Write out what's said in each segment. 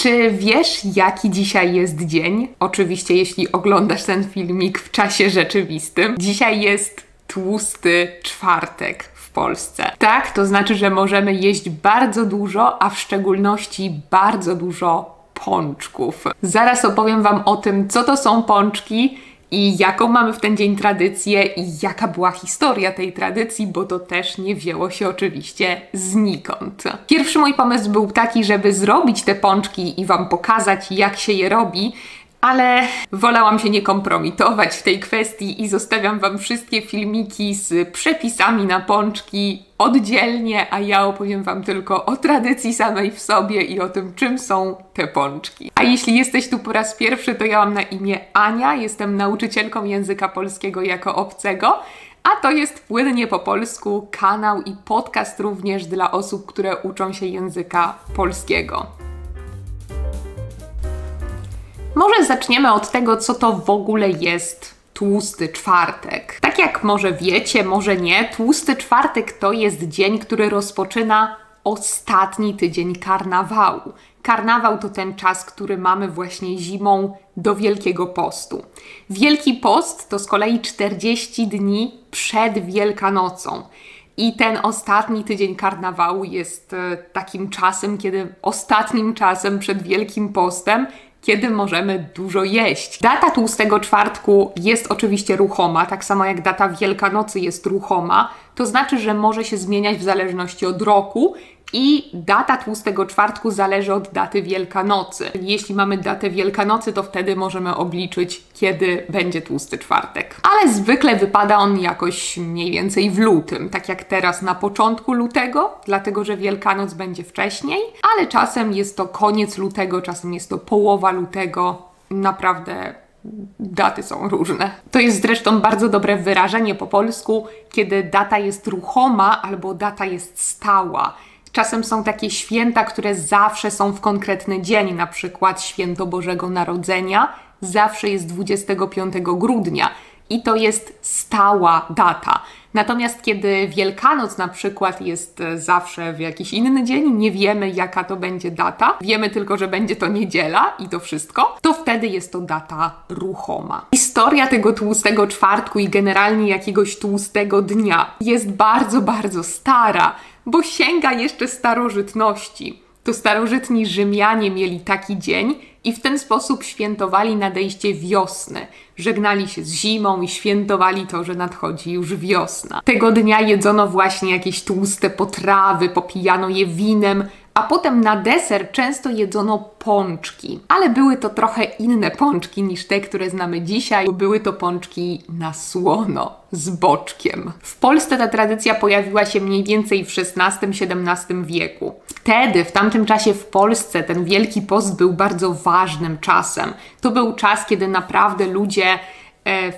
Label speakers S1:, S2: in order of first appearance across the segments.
S1: Czy wiesz, jaki dzisiaj jest dzień? Oczywiście, jeśli oglądasz ten filmik w czasie rzeczywistym. Dzisiaj jest tłusty czwartek w Polsce. Tak, to znaczy, że możemy jeść bardzo dużo, a w szczególności bardzo dużo pączków. Zaraz opowiem Wam o tym, co to są pączki i jaką mamy w ten dzień tradycję i jaka była historia tej tradycji, bo to też nie wzięło się oczywiście znikąd. Pierwszy mój pomysł był taki, żeby zrobić te pączki i Wam pokazać, jak się je robi, ale wolałam się nie kompromitować w tej kwestii i zostawiam Wam wszystkie filmiki z przepisami na pączki oddzielnie, a ja opowiem Wam tylko o tradycji samej w sobie i o tym, czym są te pączki. A jeśli jesteś tu po raz pierwszy, to ja mam na imię Ania, jestem nauczycielką języka polskiego jako obcego, a to jest Płynnie po polsku, kanał i podcast również dla osób, które uczą się języka polskiego. Może zaczniemy od tego, co to w ogóle jest tłusty czwartek. Tak jak może wiecie, może nie, tłusty czwartek to jest dzień, który rozpoczyna ostatni tydzień karnawału. Karnawał to ten czas, który mamy właśnie zimą do Wielkiego Postu. Wielki Post to z kolei 40 dni przed Wielkanocą. I ten ostatni tydzień karnawału jest takim czasem, ostatnim czasem przed Wielkim Postem, kiedy możemy dużo jeść. Data tłustego czwartku jest oczywiście ruchoma, tak samo jak data Wielkanocy jest ruchoma. To znaczy, że może się zmieniać w zależności od roku i data tłustego czwartku zależy od daty Wielkanocy. Jeśli mamy datę Wielkanocy, to wtedy możemy obliczyć, kiedy będzie tłusty czwartek. Ale zwykle wypada on jakoś mniej więcej w lutym, tak jak teraz na początku lutego, dlatego że Wielkanoc będzie wcześniej, ale czasem jest to koniec lutego, czasem jest to połowa lutego. Naprawdę daty są różne. To jest zresztą bardzo dobre wyrażenie po polsku, kiedy data jest ruchoma albo data jest stała. Czasem są takie święta, które zawsze są w konkretny dzień, na przykład Święto Bożego Narodzenia zawsze jest 25 grudnia i to jest stała data. Natomiast kiedy Wielkanoc na przykład jest zawsze w jakiś inny dzień, nie wiemy jaka to będzie data, wiemy tylko, że będzie to niedziela i to wszystko, to wtedy jest to data ruchoma. Historia tego tłustego czwartku i generalnie jakiegoś tłustego dnia jest bardzo, bardzo stara, bo sięga jeszcze starożytności. To starożytni Rzymianie mieli taki dzień i w ten sposób świętowali nadejście wiosny. Żegnali się z zimą i świętowali to, że nadchodzi już wiosna. Tego dnia jedzono właśnie jakieś tłuste potrawy, popijano je winem, a potem na deser często jedzono pączki. Ale były to trochę inne pączki niż te, które znamy dzisiaj, bo były to pączki na słono, z boczkiem. W Polsce ta tradycja pojawiła się mniej więcej w XVI-XVII wieku. Wtedy, w tamtym czasie w Polsce ten Wielki Post był bardzo ważnym czasem. To był czas, kiedy naprawdę ludzie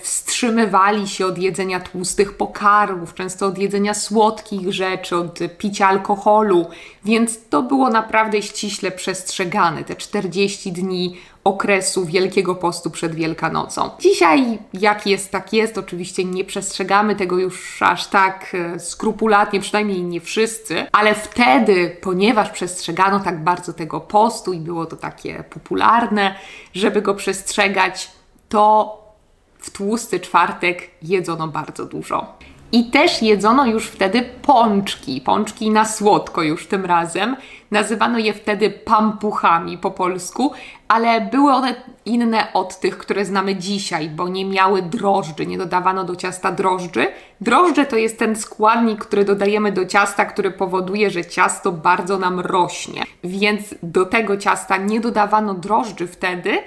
S1: wstrzymywali się od jedzenia tłustych pokarmów, często od jedzenia słodkich rzeczy, od picia alkoholu, więc to było naprawdę ściśle przestrzegane, te 40 dni okresu Wielkiego Postu przed Wielkanocą. Dzisiaj jak jest, tak jest. Oczywiście nie przestrzegamy tego już aż tak skrupulatnie, przynajmniej nie wszyscy, ale wtedy, ponieważ przestrzegano tak bardzo tego postu i było to takie popularne, żeby go przestrzegać, to w tłusty czwartek jedzono bardzo dużo. I też jedzono już wtedy pączki na słodko już tym razem. Nazywano je wtedy pampuchami po polsku, ale były one inne od tych, które znamy dzisiaj, bo nie miały drożdży, nie dodawano do ciasta drożdży. Drożdże to jest ten składnik, który dodajemy do ciasta, który powoduje, że ciasto bardzo nam rośnie. Więc do tego ciasta nie dodawano drożdży wtedy,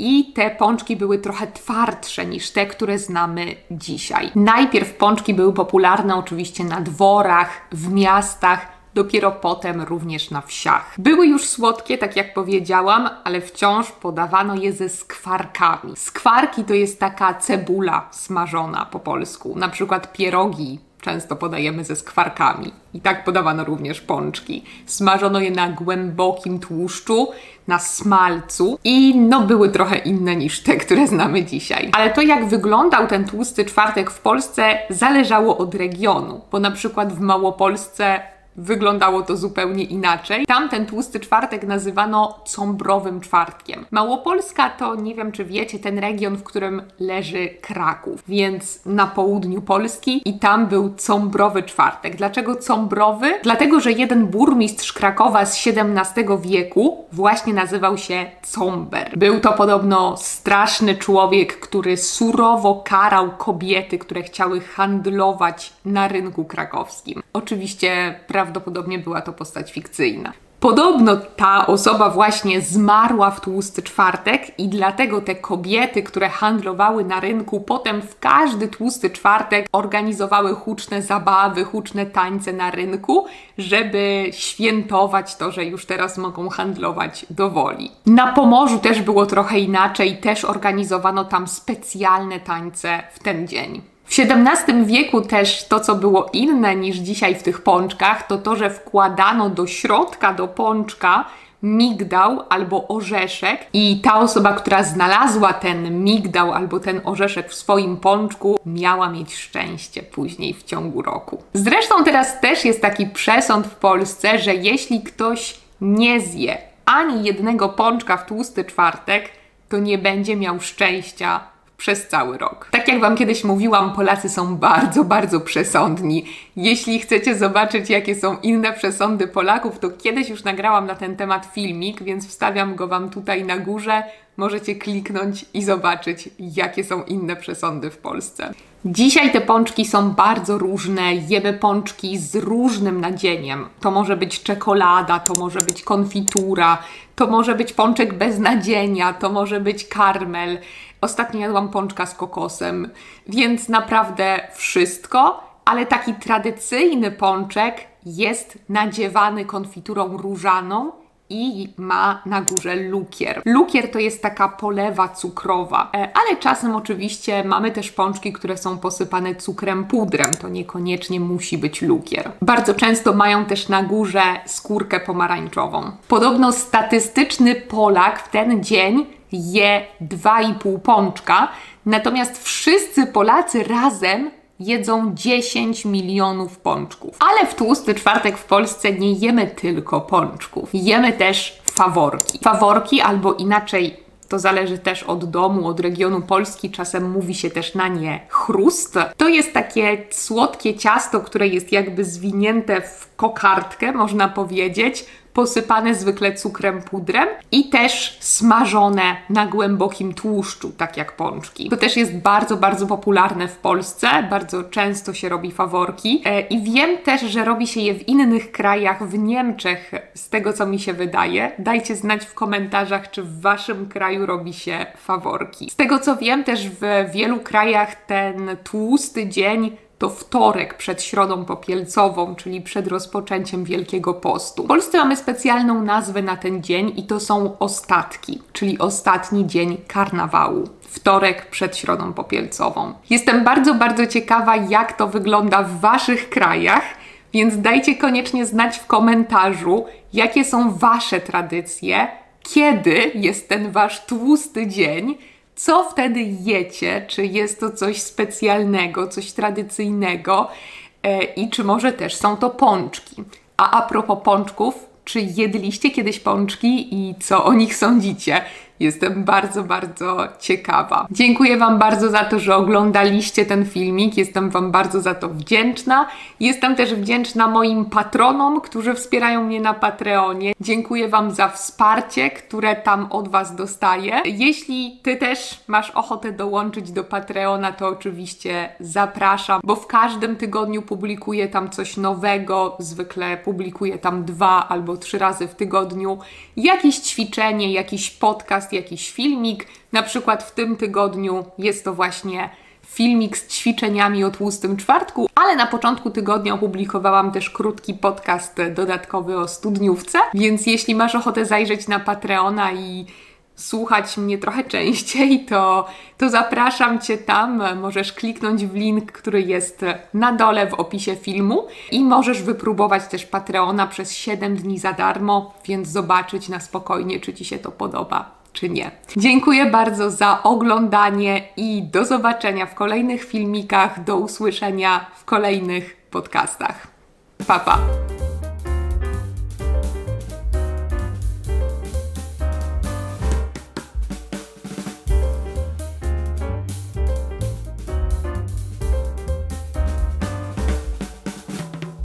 S1: i te pączki były trochę twardsze niż te, które znamy dzisiaj. Najpierw pączki były popularne oczywiście na dworach, w miastach, dopiero potem również na wsiach. Były już słodkie, tak jak powiedziałam, ale wciąż podawano je ze skwarkami. Skwarki to jest taka cebula smażona po polsku, na przykład pierogi często podajemy ze skwarkami. I tak podawano również pączki. Smażono je na głębokim tłuszczu, na smalcu i no były trochę inne niż te, które znamy dzisiaj. Ale to, jak wyglądał ten tłusty czwartek w Polsce, zależało od regionu, bo na przykład w Małopolsce wyglądało to zupełnie inaczej. Tam ten tłusty czwartek nazywano Cąbrowym Czwartkiem. Małopolska to, nie wiem czy wiecie, ten region, w którym leży Kraków, więc na południu Polski i tam był Cąbrowy Czwartek. Dlaczego Cąbrowy? Dlatego, że jeden burmistrz Krakowa z XVII wieku właśnie nazywał się Cąber. Był to podobno straszny człowiek, który surowo karał kobiety, które chciały handlować na rynku krakowskim. Oczywiście prawdopodobnie była to postać fikcyjna. Podobno ta osoba właśnie zmarła w tłusty czwartek i dlatego te kobiety, które handlowały na rynku, potem w każdy tłusty czwartek organizowały huczne zabawy, huczne tańce na rynku, żeby świętować to, że już teraz mogą handlować do woli. Na Pomorzu też było trochę inaczej, też organizowano tam specjalne tańce w ten dzień. W XVII wieku też to, co było inne niż dzisiaj w tych pączkach, to to, że wkładano do środka, do pączka migdał albo orzeszek i ta osoba, która znalazła ten migdał albo ten orzeszek w swoim pączku, miała mieć szczęście później w ciągu roku. Zresztą teraz też jest taki przesąd w Polsce, że jeśli ktoś nie zje ani jednego pączka w tłusty czwartek, to nie będzie miał szczęścia przez cały rok. Tak jak Wam kiedyś mówiłam, Polacy są bardzo, bardzo przesądni. Jeśli chcecie zobaczyć, jakie są inne przesądy Polaków, to kiedyś już nagrałam na ten temat filmik, więc wstawiam go Wam tutaj na górze. Możecie kliknąć i zobaczyć, jakie są inne przesądy w Polsce. Dzisiaj te pączki są bardzo różne, jemy pączki z różnym nadzieniem. To może być czekolada, to może być konfitura, to może być pączek bez nadzienia, to może być karmel. Ostatnio jadłam pączka z kokosem, więc naprawdę wszystko, ale taki tradycyjny pączek jest nadziewany konfiturą różaną i ma na górze lukier. Lukier to jest taka polewa cukrowa, ale czasem oczywiście mamy też pączki, które są posypane cukrem pudrem. To niekoniecznie musi być lukier. Bardzo często mają też na górze skórkę pomarańczową. Podobno statystyczny Polak w ten dzień je 2,5 pączka, natomiast wszyscy Polacy razem jedzą 10 milionów pączków. Ale w tłusty czwartek w Polsce nie jemy tylko pączków. Jemy też faworki. Faworki albo inaczej, to zależy też od domu, od regionu Polski, czasem mówi się też na nie chrust. To jest takie słodkie ciasto, które jest jakby zwinięte w kokardkę, można powiedzieć, posypane zwykle cukrem pudrem i też smażone na głębokim tłuszczu, tak jak pączki. To też jest bardzo, bardzo popularne w Polsce, bardzo często się robi faworki i wiem też, że robi się je w innych krajach, w Niemczech, z tego co mi się wydaje. Dajcie znać w komentarzach, czy w Waszym kraju robi się faworki. Z tego co wiem, też w wielu krajach ten tłusty dzień to wtorek przed Środą Popielcową, czyli przed rozpoczęciem Wielkiego Postu. W Polsce mamy specjalną nazwę na ten dzień i to są ostatki, czyli ostatni dzień karnawału. Wtorek przed Środą Popielcową. Jestem bardzo, bardzo ciekawa, jak to wygląda w Waszych krajach, więc dajcie koniecznie znać w komentarzu, jakie są Wasze tradycje, kiedy jest ten Wasz tłusty dzień, co wtedy jecie, czy jest to coś specjalnego, coś tradycyjnego i czy może też są to pączki. A propos pączków, czy jedliście kiedyś pączki i co o nich sądzicie? Jestem bardzo, bardzo ciekawa. Dziękuję Wam bardzo za to, że oglądaliście ten filmik. Jestem Wam bardzo za to wdzięczna. Jestem też wdzięczna moim patronom, którzy wspierają mnie na Patreonie. Dziękuję Wam za wsparcie, które tam od Was dostaję. Jeśli Ty też masz ochotę dołączyć do Patreona, to oczywiście zapraszam, bo w każdym tygodniu publikuję tam coś nowego. Zwykle publikuję tam 2 albo 3 razy w tygodniu. Jakieś ćwiczenie, jakiś podcast, jakiś filmik. Na przykład w tym tygodniu jest to właśnie filmik z ćwiczeniami o tłustym czwartku, ale na początku tygodnia opublikowałam też krótki podcast dodatkowy o studniówce, więc jeśli masz ochotę zajrzeć na Patreona i słuchać mnie trochę częściej, to zapraszam Cię tam. Możesz kliknąć w link, który jest na dole w opisie filmu i możesz wypróbować też Patreona przez 7 dni za darmo, więc zobaczyć na spokojnie, czy Ci się to podoba, czy nie. Dziękuję bardzo za oglądanie i do zobaczenia w kolejnych filmikach, do usłyszenia w kolejnych podcastach. Pa, pa!